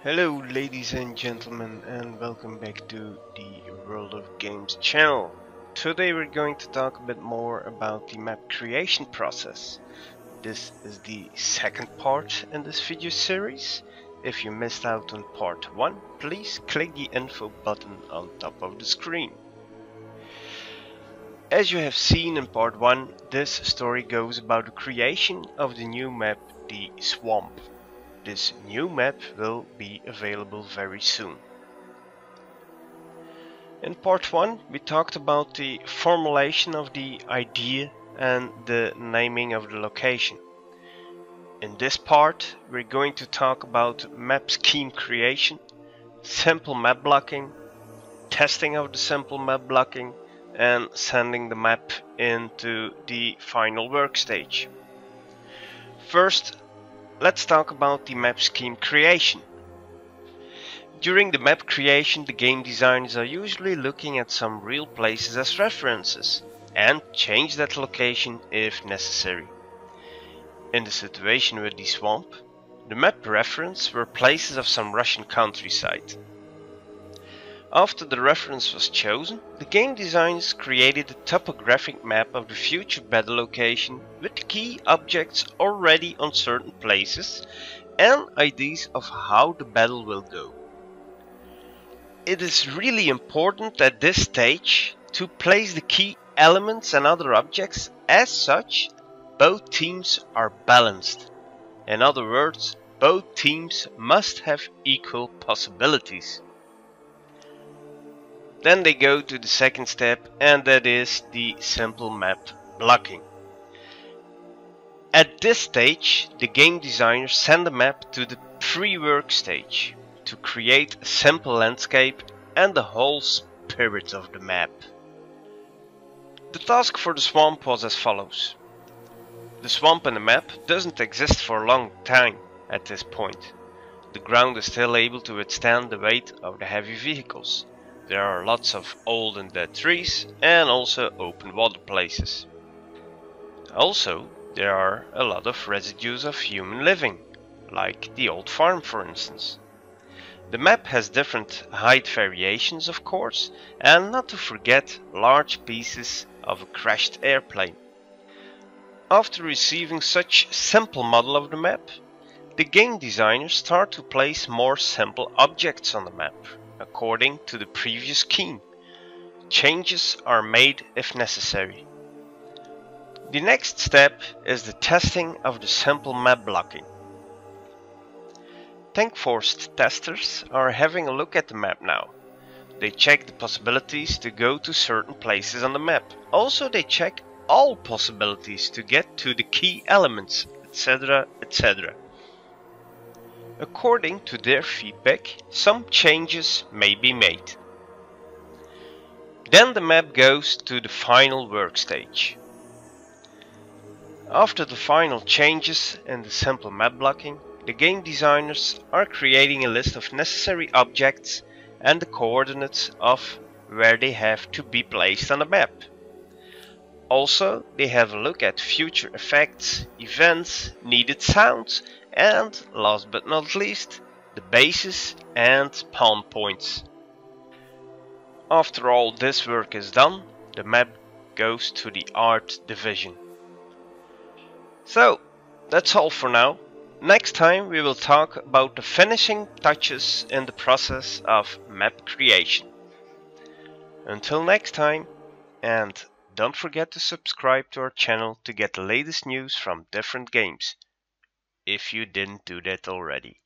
Hello ladies and gentlemen, and welcome back to the World of Games channel. Today we're going to talk a bit more about the map creation process. This is the second part in this video series. If you missed out on part 1, please click the info button on top of the screen. As you have seen in part 1, this story goes about the creation of the new map, the Swamp. This new map will be available very soon. In part 1 we talked about the formulation of the idea and the naming of the location. In this part we're going to talk about map scheme creation, simple map blocking, testing of the simple map blocking, and sending the map into the final work stage. First, let's talk about the map scheme creation. During the map creation, the game designers are usually looking at some real places as references and change that location if necessary. In the situation with the swamp, the map reference were places of some Russian countryside. After the reference was chosen, the game designers created a topographic map of the future battle location with key objects already on certain places and ideas of how the battle will go. It is really important at this stage to place the key elements and other objects as such both teams are balanced. In other words, both teams must have equal possibilities. Then they go to the second step, and that is the simple map blocking. At this stage, the game designers send the map to the pre-work stage to create a simple landscape and the whole spirit of the map. The task for the swamp was as follows. The swamp in the map doesn't exist for a long time at this point. The ground is still able to withstand the weight of the heavy vehicles. There are lots of old and dead trees and also open water places. Also, there are a lot of residues of human living, like the old farm for instance. The map has different height variations of course, and not to forget large pieces of a crashed airplane. After receiving such simple model of the map, the game designers start to place more simple objects on the map. According to the previous scheme, changes are made if necessary. The next step is the testing of the simple map blocking. Tank-forced testers are having a look at the map now. They check the possibilities to go to certain places on the map. Also they check all possibilities to get to the key elements, etc. etc. According to their feedback, some changes may be made. Then the map goes to the final work stage. After the final changes in the simple map blocking, the game designers are creating a list of necessary objects and the coordinates of where they have to be placed on the map. Also, they have a look at future effects, events, needed sounds, and last but not least, the bases and spawn points. After all this work is done, the map goes to the art division. So, that's all for now. Next time we will talk about the finishing touches in the process of map creation. Until next time, and don't forget to subscribe to our channel to get the latest news from different games, if you didn't do that already.